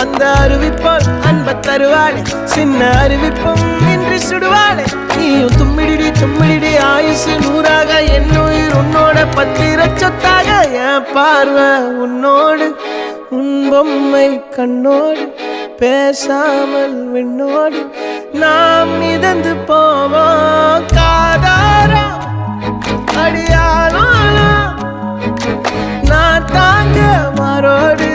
அந்த அறிவிப்போல் அன்ப தருவாளே சின்ன அறிவிப்பும் இன்று சுடுவாளே நீயும் தும்மிடி ஆயுசு நூறாக என் உயிர் உன்னோட பத்திர சொத்தாக என் பார்வை உன்னோடு உன் பொம்மை கண்ணோடு பேசாமல் விண்ணோடு நாம் மிதந்து போவோம் காதாரா அடியானாலும் நான் தாங்க மாறோடு